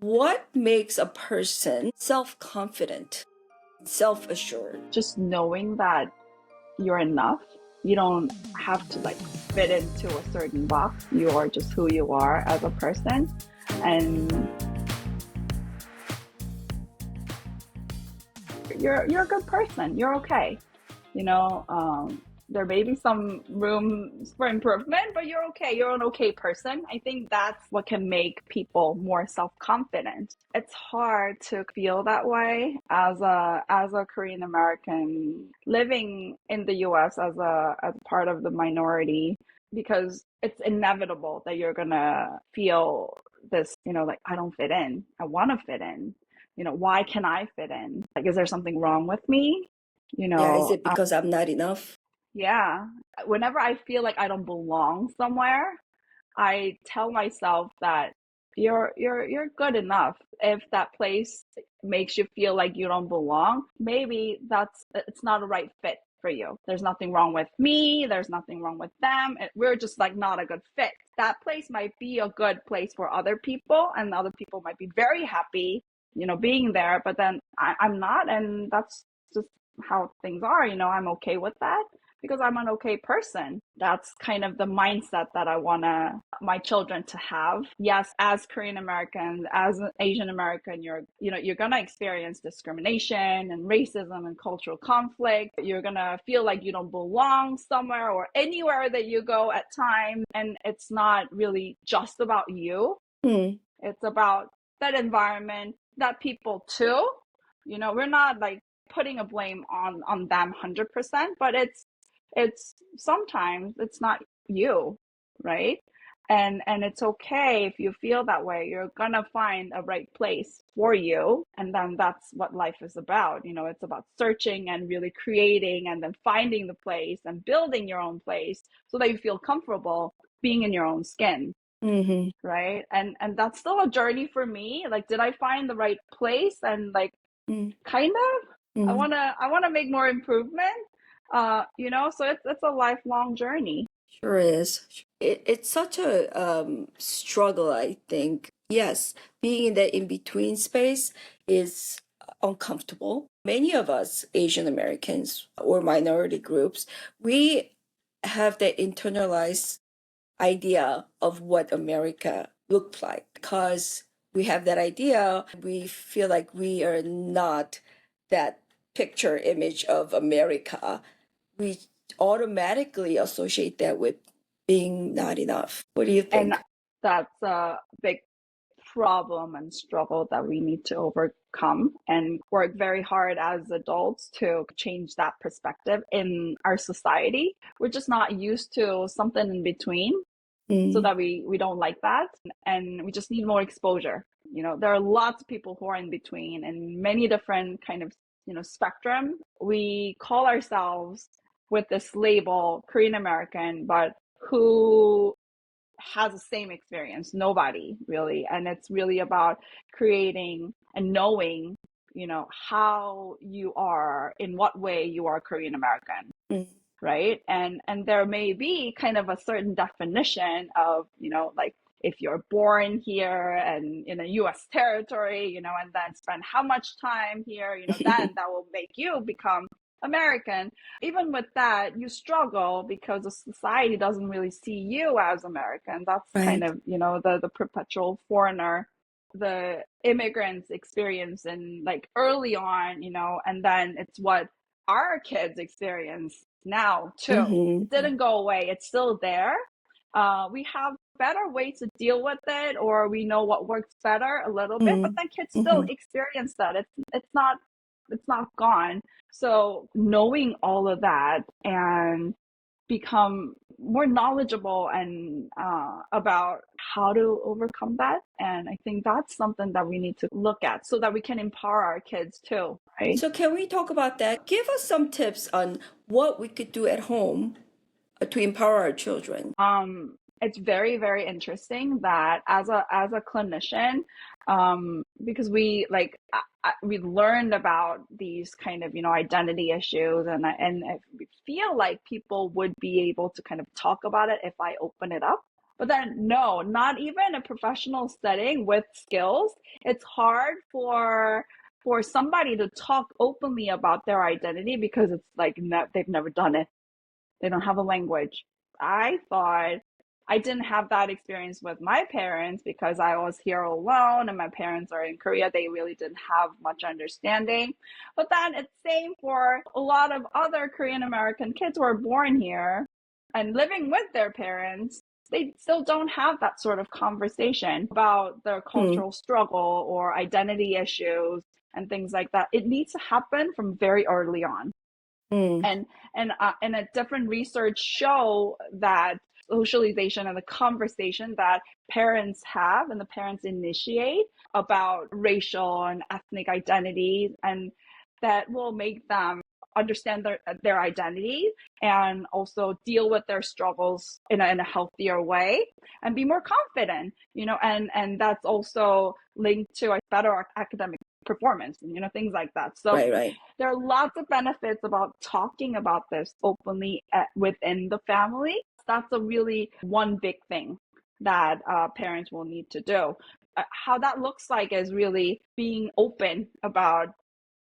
What makes a person self-confident, self-assured? Just knowing that you're enough. You don't have to fit into a certain box. You are just who you are as a person. And you're a good person. You're okay. There may be some room for improvement, but you're okay. You're an okay person. I think that's what can make people more self-confident. It's hard to feel that way as a Korean American living in the US as part of the minority, because it's inevitable that you're gonna feel this, I don't fit in. I want to fit in. Why can I fit in? Is there something wrong with me? Yeah, is it because I'm not enough? Yeah. Whenever I feel like I don't belong somewhere, I tell myself that you're good enough. If that place makes you feel like you don't belong, maybe it's not a right fit for you. There's nothing wrong with me. There's nothing wrong with them. We're just not a good fit. That place might be a good place for other people, and other people might be very happy, being there, but then I'm not, and that's just how things are. I'm okay with that because I'm an okay person. That's kind of the mindset that I want my children to have. Yes, as Korean Americans, as an Asian American, you're going to experience discrimination and racism and cultural conflict. You're going to feel like you don't belong somewhere or anywhere that you go at times. And it's not really just about you. It's about that environment, that people too. We're not putting a blame on them 100%, but it's sometimes it's not you, right? And it's okay if you feel that way. You're gonna find a right place for you, and then that's what life is about. It's about searching and really creating, and then finding the place and building your own place so that you feel comfortable being in your own skin. Right? And that's still a journey for me. Did I find the right place? And kind of. I wanna make more improvement. So it's a lifelong journey. Sure is. It's such a struggle, I think. Yes, being in that in-between space is uncomfortable. Many of us, Asian Americans or minority groups, we have that internalized idea of what America looked like. Because we have that idea, we feel like we are not that picture image of America. We automatically associate that with being not enough. What do you think? And that's a big problem and struggle that we need to overcome and work very hard as adults to change that perspective in our society. We're just not used to something in between, so that we don't like that, and we just need more exposure. There are lots of people who are in between and many different kind of spectrum. We call ourselves with this label Korean American, but who has the same experience? Nobody really. And it's really about creating and knowing, how you are, in what way you are Korean American. Right? And there may be kind of a certain definition of, if you're born here and in a US territory, and then spend how much time here, then that will make you become American. Even with that, you struggle because the society doesn't really see you as American. That's Right. kind of, the perpetual foreigner, the immigrants experience in early on, and then it's what our kids experience now too. It didn't go away. It's still there. We have better ways to deal with it, or we know what works better a little bit, but then kids still experience that. It's not gone. So knowing all of that and become more knowledgeable and about how to overcome that. And I think that's something that we need to look at so that we can empower our kids too, right? So can we talk about that? Give us some tips on what we could do at home to empower our children. It's very, very interesting that as a clinician, because we learned about these kind of identity issues, and I feel like people would be able to kind of talk about it if I open it up. But then, no, not even a professional setting with skills. It's hard for somebody to talk openly about their identity because it's like they've never done it. They don't have a language. I thought I didn't have that experience with my parents because I was here alone and my parents are in Korea. They really didn't have much understanding. But then it's same for a lot of other Korean American kids who are born here and living with their parents. They still don't have that sort of conversation about their cultural struggle or identity issues and things like that. It needs to happen from very early on. And a different research show that socialization and the conversation that parents have and the parents initiate about racial and ethnic identity, and that will make them understand their identity and also deal with their struggles in a healthier way and be more confident, and that's also linked to a better academic performance and things like that. So right. there are lots of benefits about talking about this openly within the family. That's a really one big thing that parents will need to do. How that looks like is really being open about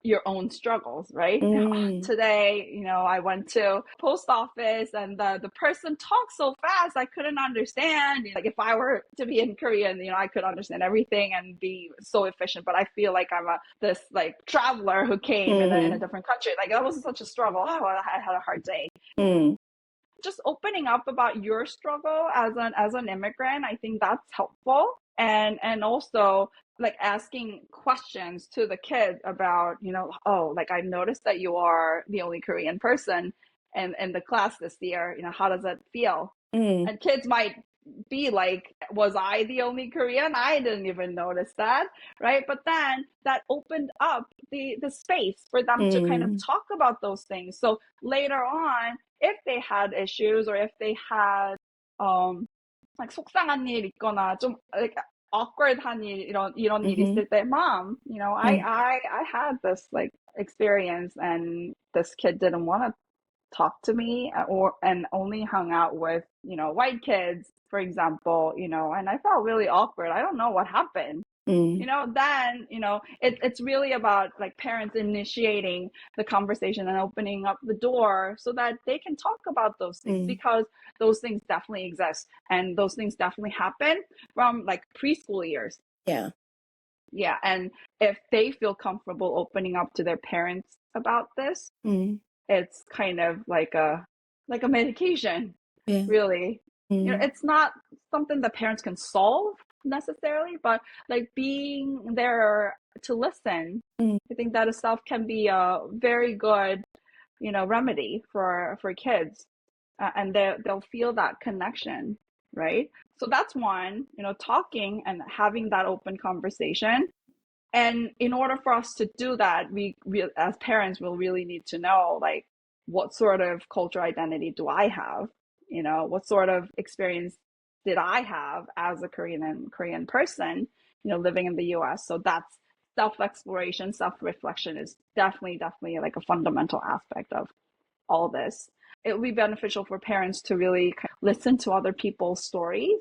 your own struggles, right? Today, I went to post office and the person talked so fast I couldn't understand. Like if I were to be in Korean, I could understand everything and be so efficient. But I feel like I'm this like traveler who came in a different country. Like that was such a struggle. Oh, I had a hard day. Just opening up about your struggle as an immigrant, I think that's helpful. And also like asking questions to the kids about, oh, like I noticed that you are the only Korean person in the class this year. How does that feel? And kids might be like, was I the only Korean? I didn't even notice that, right? But then that opened up the space for them to kind of talk about those things. So later on, if they had issues or if they had like 속상한 일 있거나 좀 like awkward한 일 이런 일 있을 때, mom, I had this like experience and this kid didn't want to talk to me and only hung out with white kids, for example, and I felt really awkward. I don't know what happened. Then it's really about like parents initiating the conversation and opening up the door so that they can talk about those things, because those things definitely exist and those things definitely happen from like preschool years. Yeah, and if they feel comfortable opening up to their parents about this, it's kind of like a medication, really. It's not something that parents can solve necessarily, but like being there to listen, I think that itself can be a very good, remedy for kids, and they'll feel that connection, right? So that's one, talking and having that open conversation. And in order for us to do that, we as parents will really need to know like what sort of cultural identity do I have? What sort of experience did I have as a Korean person, living in the US? So that's self-exploration, self-reflection is definitely like a fundamental aspect of all this. It would be beneficial for parents to really listen to other people's stories,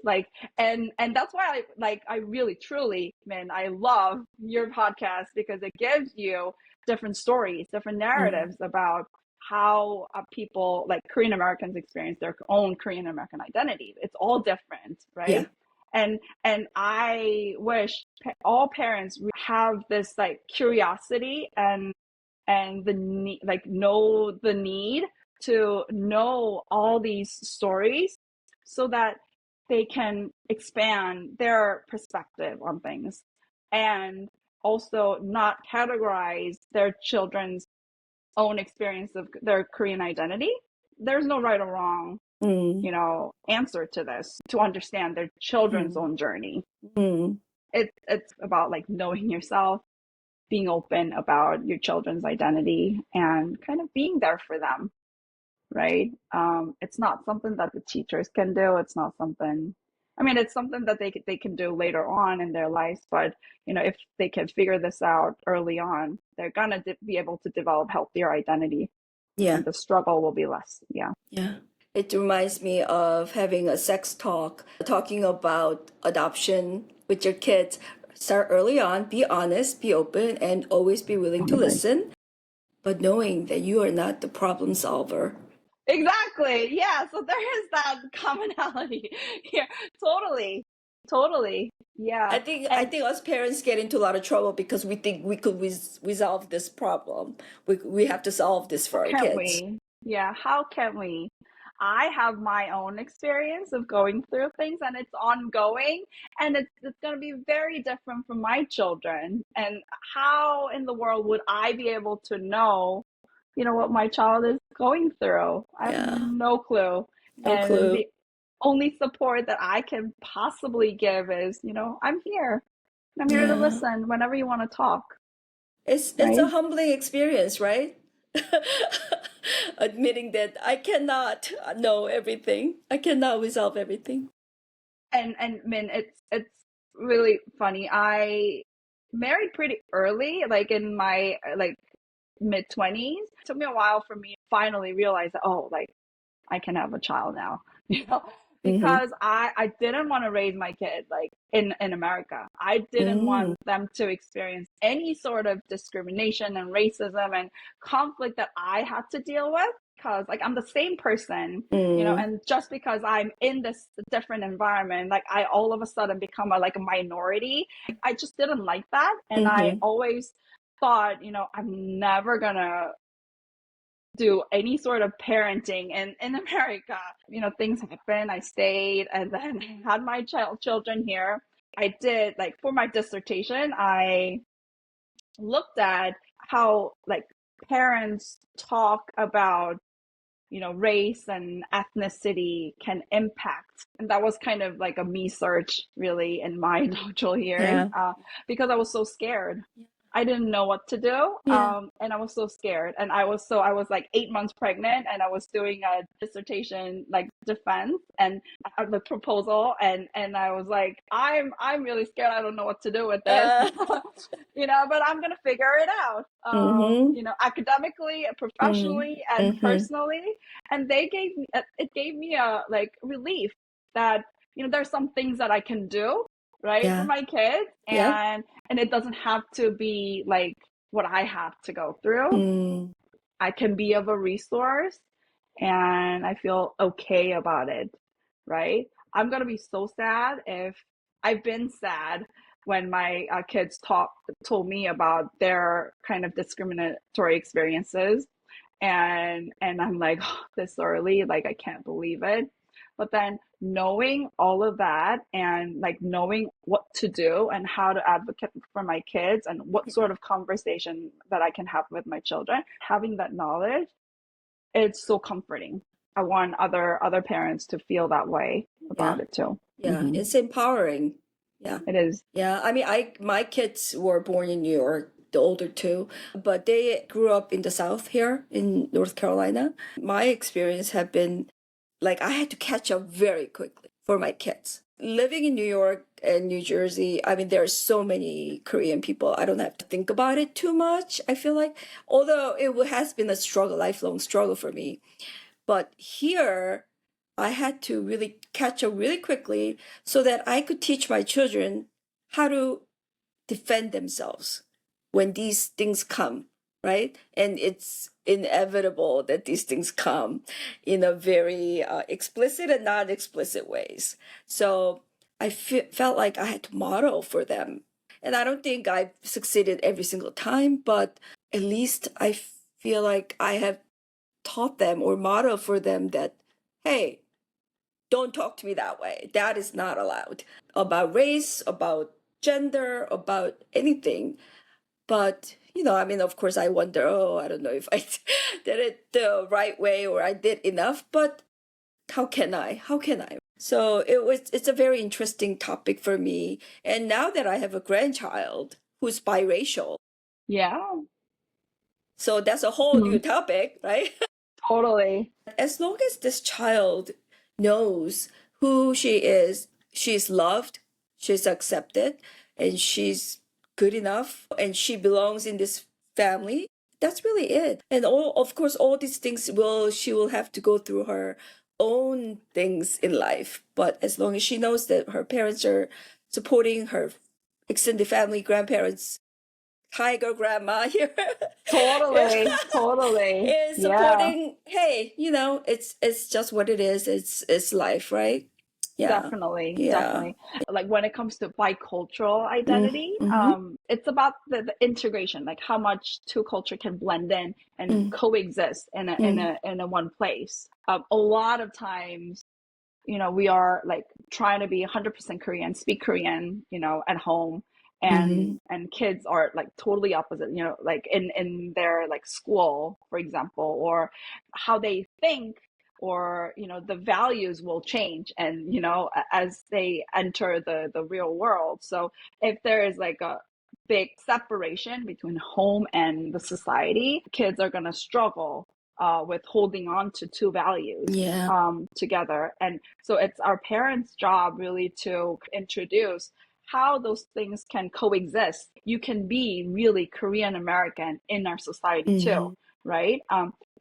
and that's why I really truly, man, I love your podcast because it gives you different stories, different narratives about how people like Korean Americans experience their own Korean American identity. It's all different, right? And I wish all parents have this like curiosity and the need, like know the need to know all these stories so that they can expand their perspective on things and also not categorize their children's own experience of their Korean identity. There's no right or wrong, answer to this to understand their children's own journey. It's about like knowing yourself, being open about your children's identity and kind of being there for them, right? It's not something that the teachers can do. It's not something, it's something that they can do later on in their lives. But, if they can figure this out early on, they're going to be able to develop healthier identity. And the struggle will be less. Yeah. It reminds me of having a sex talk, talking about adoption with your kids. Start early on, be honest, be open, and always be willing to listen, but knowing that you are not the problem solver. Exactly. Yeah. So there is that commonality here. Totally. Totally. Yeah. I And think us parents get into a lot of trouble because we think we could resolve this problem. We have to solve this how for our can kids. we? Yeah. How can we? I have my own experience of going through things and it's ongoing and it's going to be very different from my children. And how in the world would I be able to know, what my child is going through? I have Yeah, no clue. no And clue. the only support that I can possibly give is, I'm here. I'm here to Yeah. listen whenever you want to talk, It's right? a humbling experience, right? Admitting that I cannot know everything. I cannot resolve everything. And Min, it's really funny. I married pretty early, like in my like mid 20s. It took me a while for me to finally realize that, oh, like I can have a child now, Mm-hmm. because I didn't want to raise my kid like in America. I didn't Mm, want them to experience any sort of discrimination and racism and conflict that I had to deal with because like I'm the same person, mm, and just because I'm in this different environment, like I all of a sudden become a minority. I just didn't like that, and I mm-hmm. always thought, I'm never gonna do any sort of parenting in America. Things happen. I stayed and then had my children here. I did like for my dissertation, I looked at how like parents talk about race and ethnicity can impact. And that was kind of like a me search really in my doctoral years Yeah. because I was so scared. I didn't know what to do. Yeah. And I was so scared. And I was like 8 months pregnant and I was doing a dissertation like defense and the proposal. And I was like, I'm really scared. I don't know what to do with this, Uh, but I'm going to figure it out, mm-hmm. academically, Mm-hmm. professionally, and Mm-hmm. personally. And it gave me a like relief that, there's some things that I can do right for Yeah. my kids, Yeah. and it doesn't have to be like what I have to go through. Mm. I can be of a resource and I feel okay about it, right? I'm going to be so sad if I've been sad when my kids told me about their kind of discriminatory experiences, and I'm like, oh, this early, like I can't believe it. But then knowing all of that and like knowing what to do and how to advocate for my kids and what sort of conversation that I can have with my children, having that knowledge, it's so comforting. I want other parents to feel that way Yeah. about it too. Yeah. It's empowering. Yeah. It is. Yeah. I mean, my kids were born in New York, the older two, but they grew up in the South here in North Carolina. My experience have been like I had to catch up very quickly for my kids. Living in New York and New Jersey, I mean, there are so many Korean people. I don't have to think about it too much, I feel like, although it has been a struggle, lifelong struggle for me. But here, I had to really catch up really quickly so that I could teach my children how to defend themselves when these things come, right? And it's inevitable that these things come in a very explicit and non explicit ways. So I felt like I had to model for them. And I don't think I've succeeded every single time, but at least I feel like I have taught them or modeled for them that, hey, don't talk to me that way. That is not allowed. About race, about gender, about anything. But, I mean, of course, I wonder, oh, I don't know if I did it the right way or I did enough, but how can I? How can I? So it's a very interesting topic for me. And now that I have a grandchild who's biracial, Yeah. so that's a whole new Hmm. topic, right? Totally. As long as this child knows who she is, she's loved, she's accepted, and she's good enough, and she belongs in this family. That's really it. And all, of course, all these things she will have to go through her own things in life. But as long as she knows that her parents are supporting her extended family, grandparents, tiger grandma here Totally, totally. is Yeah. supporting, hey, it's just what it is. It's life, right? Yeah. Definitely, Yeah. definitely. Like when it comes to bicultural identity, Mm-hmm. it's about the integration, like how much two culture can blend in and Mm-hmm. coexist in a in Mm-hmm. a in a one place. A lot of times, we are like trying to be 100% Korean, speak Korean, at home, Mm-hmm. and kids are like totally opposite, like in their like school, for example, or how they think, or the values will change, and as they enter the real world. So if there is like a big separation between home and the society, kids are going to struggle with holding on to two values Yeah. together. And so it's our parents' job really to introduce how those things can coexist. You can be really Korean American in our society too, Mm-hmm. right?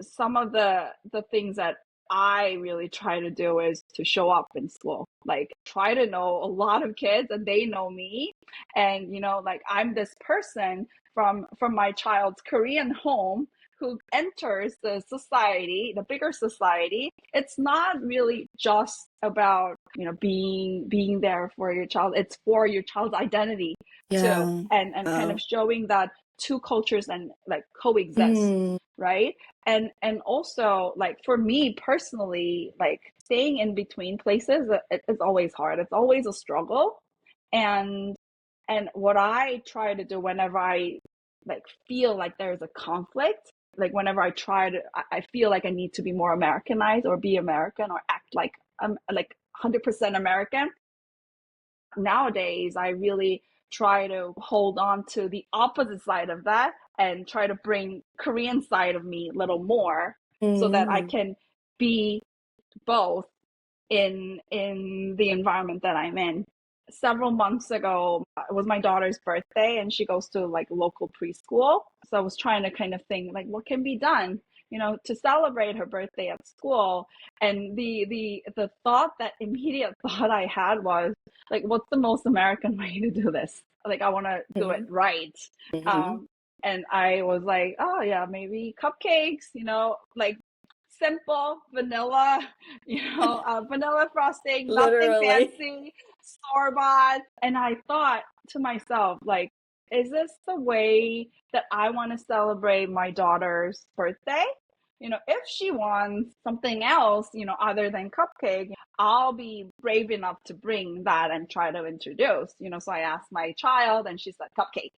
Some of the things that I really try to do is to show up in school, like try to know a lot of kids and they know me. And like I'm this person from my child's Korean home who enters the society, the bigger society. It's not really just about being there for your child. It's for your child's identity too, Yeah. and kind of showing that two cultures and like coexist, Mm. right? And also, like, for me personally, like staying in between places, it's always hard. It's always a struggle. And and what I try to do whenever I like feel like there's a conflict, like whenever I feel like I need to be more Americanized or be American or act like I'm like 100% American. Nowadays, I really try to hold on to the opposite side of that and try to bring Korean side of me a little more, so that I Mm. can be both in the environment that I'm in. Several months ago, it was my daughter's birthday, and she goes to like local preschool. So I was trying to kind of think like what can be done, to celebrate her birthday at school. And the thought, that immediate thought I had was like, what's the most American way to do this? Like I want to do it Mm-hmm. right. Mm-hmm. Um, and I was like, oh yeah, maybe cupcakes, like simple vanilla, vanilla frosting, nothing Literally. fancy, store bought. And I thought to myself, like, is this the way that I want to celebrate my daughter's birthday? If she wants something else, other than cupcake, I'll be brave enough to bring that and try to introduce. So I asked my child, and she said cupcake.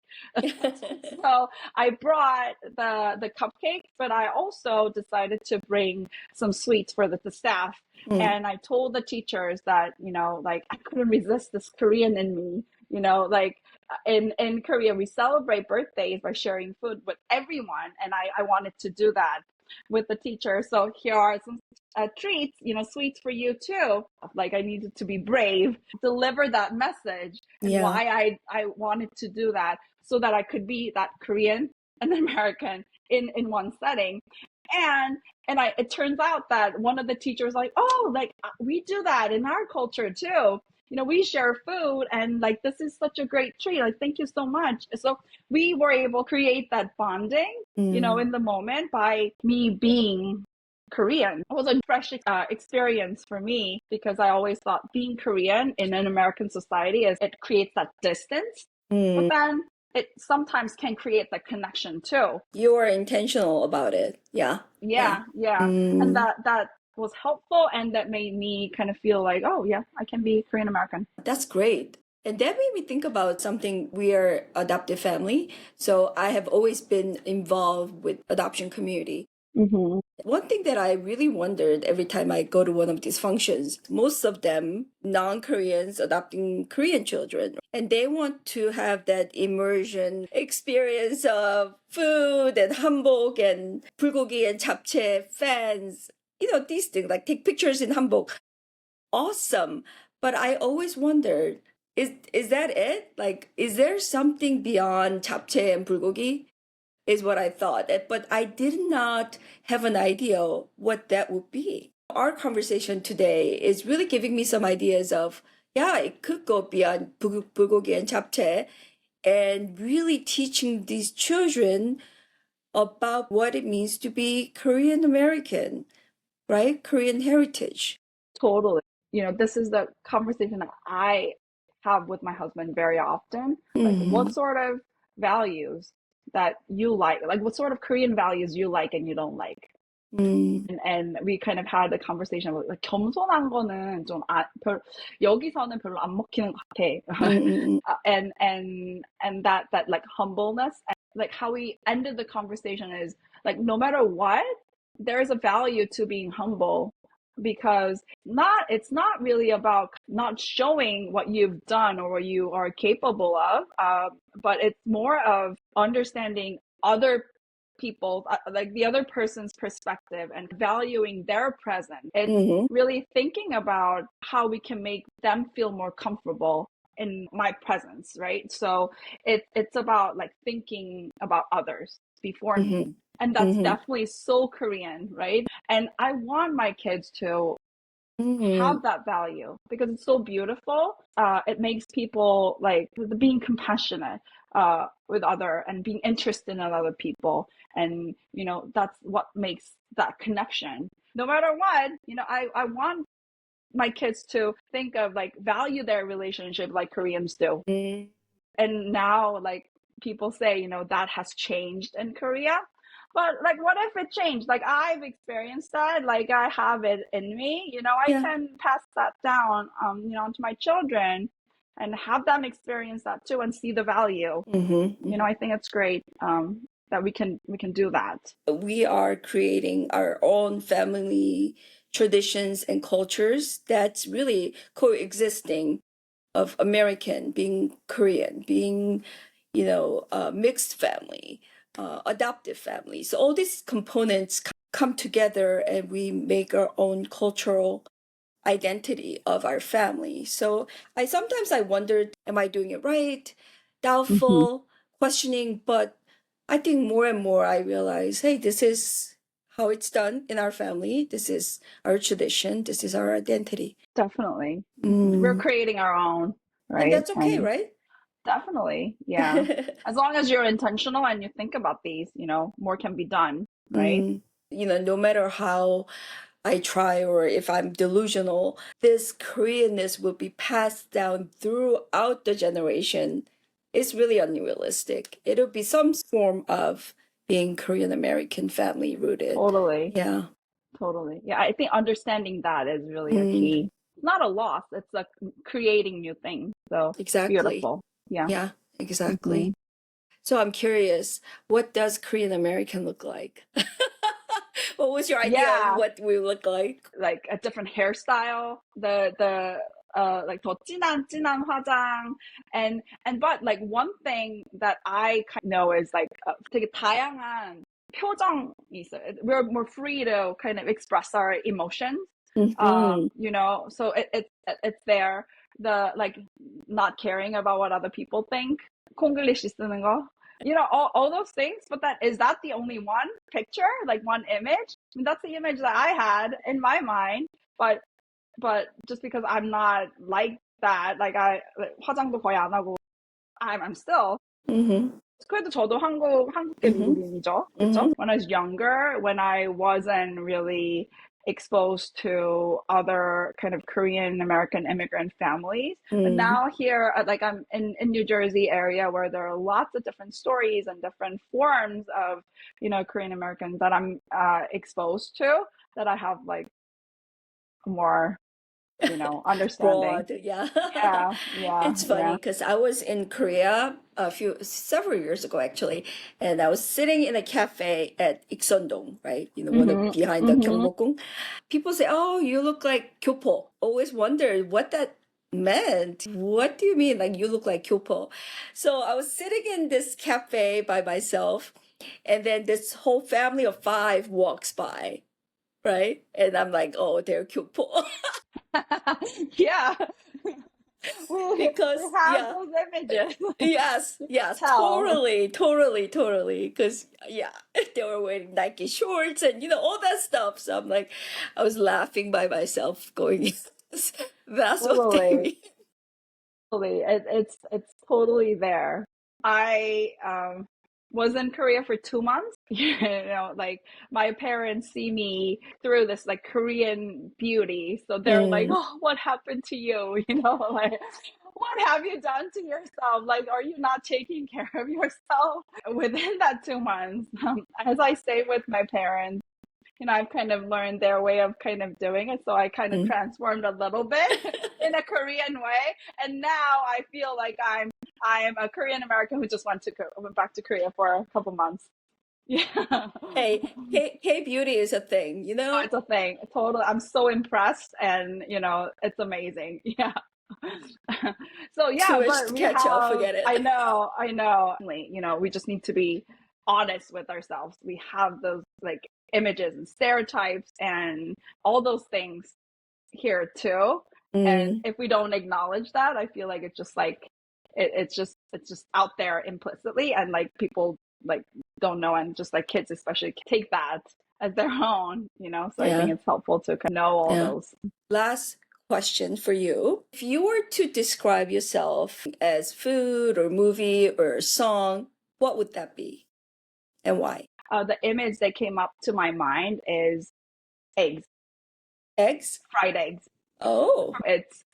So I brought the cupcakes, but I also decided to bring some sweets for the staff. Mm. And I told the teachers that, like I couldn't resist this Korean in me. Like in Korea, we celebrate birthdays by sharing food with everyone. And I wanted to do that with the teachers. So here are some treats, sweets for you too. Like I needed to be brave, deliver that message, and Yeah. why I wanted to do that, so that I could be that Korean and American in one setting. And it turns out that one of the teachers like, oh, like we do that in our culture too. We share food, and like this is such a great treat. Like thank you so much. So we were able to create that bonding, Mm. in the moment by me being Korean. It was a fresh experience for me, because I always thought being Korean in an American society is it creates that distance, but Mm. then it sometimes can create that connection too. You are intentional about it. Yeah. Yeah. Yeah, yeah. And Mm. that was helpful, and that made me kind of feel like, oh yeah, I can be Korean American. That's great. And that made me think about something. We are adoptive family. So I have always been involved with adoption community. Mm-hmm. One thing that I really wondered every time I go to one of these functions, most of them non-Koreans adopting Korean children, and they want to have that immersion experience of food and hanbok and bulgogi and japchae fans. These things like take pictures in hanbok. Awesome. But I always wondered, is that it? Like, is there something beyond japchae and bulgogi? Is what I thought. But I did not have an idea what that would be. Our conversation today is really giving me some ideas of, yeah, it could go beyond bulgogi and japchae and really teaching these children about what it means to be Korean American, right? Korean heritage. Totally. This is the conversation that I have with my husband very often. Like, what sort of values that you like what sort of Korean values you like and you don't like. And we kind of had a conversation about like 겸손한 거는 좀 여기서는 별로 안 먹히는 것 같아. And that like humbleness, and like how we ended the conversation is like no matter what, there is a value to being humble, because it's not really about not showing what you've done or what you are capable of, but it's more of understanding other people, like the other person's perspective, and valuing their presence. It's really thinking about how we can make them feel more comfortable in my presence, right? So it's about like thinking about others before me. And that's definitely so Korean, right? And I want my kids to have that value because it's so beautiful. It makes people like being compassionate with other and being interested in other people. And, that's what makes that connection. No matter what, I want my kids to think of like value their relationship like Koreans do. And now like people say, that has changed in Korea. But like, what if it changed? Like I've experienced that. Like I have it in me. I can pass that down, to my children, and have them experience that too, and see the value. I think it's great that we can do that. We are creating our own family traditions and cultures that's really coexisting of American being Korean, being mixed family, adoptive family. So all these components come together and we make our own cultural identity of our family. So sometimes I wondered, am I doing it right? Doubtful, questioning, but I think more and more I realize, hey, this is how it's done in our family. This is our tradition. This is our identity. Definitely. We're creating our own, right? And that's okay, right? Definitely. Yeah. As long as you're intentional and you think about these, more can be done, right? No matter how I try or if I'm delusional, this Koreanness will be passed down throughout the generation. It's really unrealistic. It'll be some form of being Korean American family rooted. Totally. Yeah. Totally. Yeah, I think understanding that is really a key. It's not a loss. It's like creating new things. So exactly. Beautiful. Yeah. Yeah, exactly. So I'm curious, what does Korean American look like? What was your idea of what we look like? Like a different hairstyle, the like 더 진한 화장, and but like one thing that I kind of know is like 되게 다양한 표정이 있어요. We're more free to kind of express our emotions. So it's there. The like not caring about what other people think. 콩글리쉬 쓰는 거. All those things, but is that the only one picture, like one image? I mean, that's the image that I had in my mind, but just because I'm not like that, like 화장도 거의 안 하고, I'm still. 그래도 저도 한국계 미국인이죠. 그렇죠? When I was younger, when I wasn't really exposed to other kind of Korean American immigrant families. But now here, like I'm in New Jersey area where there are lots of different stories and different forms of, Korean Americans that I'm exposed to, that I have like more, understanding. Broad, yeah. Yeah. It's funny because I was in Korea several years ago actually, and I was sitting in a cafe at Ikseondong, right? One of behind the Gyeongbokgung. People say, "Oh, you look like Kyopo." Always wondered what that meant. What do you mean, like you look like Kyopo? So I was sitting in this cafe by myself, and then this whole family of 5 walks by, right? And I'm like, "Oh, they're Kyopo." Yeah. We because have yeah. those images. Yes, You can yes, tell. totally. Because yeah, they were wearing Nike shorts and all that stuff. So I'm like, I was laughing by myself, going, "That's what they Totally. mean." Totally. It's totally there. I was in Korea for 2 months. Like my parents see me through this like Korean beauty. So they're like, Mm. "Oh, what happened to you?" Like what have you done to yourself? Like, are you not taking care of yourself? Within that 2 months, as I stay with my parents, I've kind of learned their way of kind of doing it. So I kind of Mm. transformed a little bit in a Korean way. And now I feel like I'm a Korean American who just went back to Korea for a couple months. Yeah. Hey, K beauty is a thing, you Oh, know? it's a thing. Totally. I'm so impressed and it's amazing. Yeah. So Too yeah, much but to we catch up, have, forget it. I know. We just need to be honest with ourselves. We have those like images and stereotypes and all those things here too. And Mm, if we don't acknowledge that, I feel like it's just like it's just out there implicitly and like people like don't know and just like kids especially take that as their own. So I think yeah, it's helpful to kind of know all yeah. those. Last question for you. If you were to describe yourself as food or movie or song, what would that be and why? The image that came up to my mind is eggs, Eggs? fried eggs. Oh. It's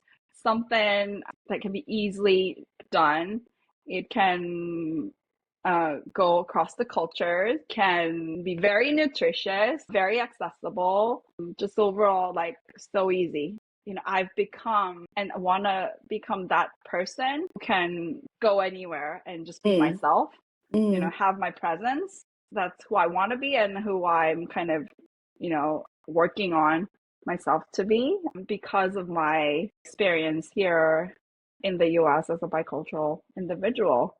something that can be easily done. It can go across the cultures, can be very nutritious, very accessible, just overall like so easy. I've become and want to become that person who can go anywhere and just be Mm, myself, mm, have my presence. That's who I want to be and who I'm kind of, working on myself to be because of my experience here in the US as a bicultural individual.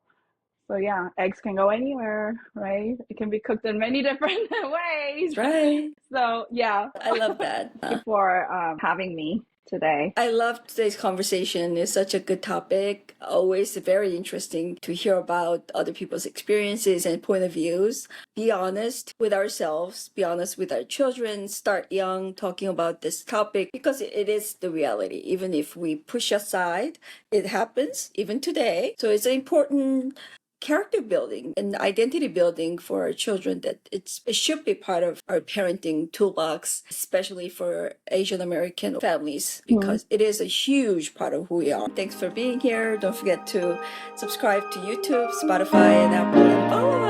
So yeah, eggs can go anywhere, right? It can be cooked in many different ways. that's right. So yeah, I love that. thank you for having me today. I love today's conversation. It's such a good topic. Always very interesting to hear about other people's experiences and point of views. Be honest with ourselves, be honest with our children, start young talking about this topic because it is the reality. Even if we push aside, it happens even today. So it's an important character building and identity building for our children that it should be part of our parenting toolbox, especially for Asian American families, Mhm. because it is a huge part of who we are. Thanks for being here. Don't forget to subscribe to YouTube, Spotify, and Apple, and follow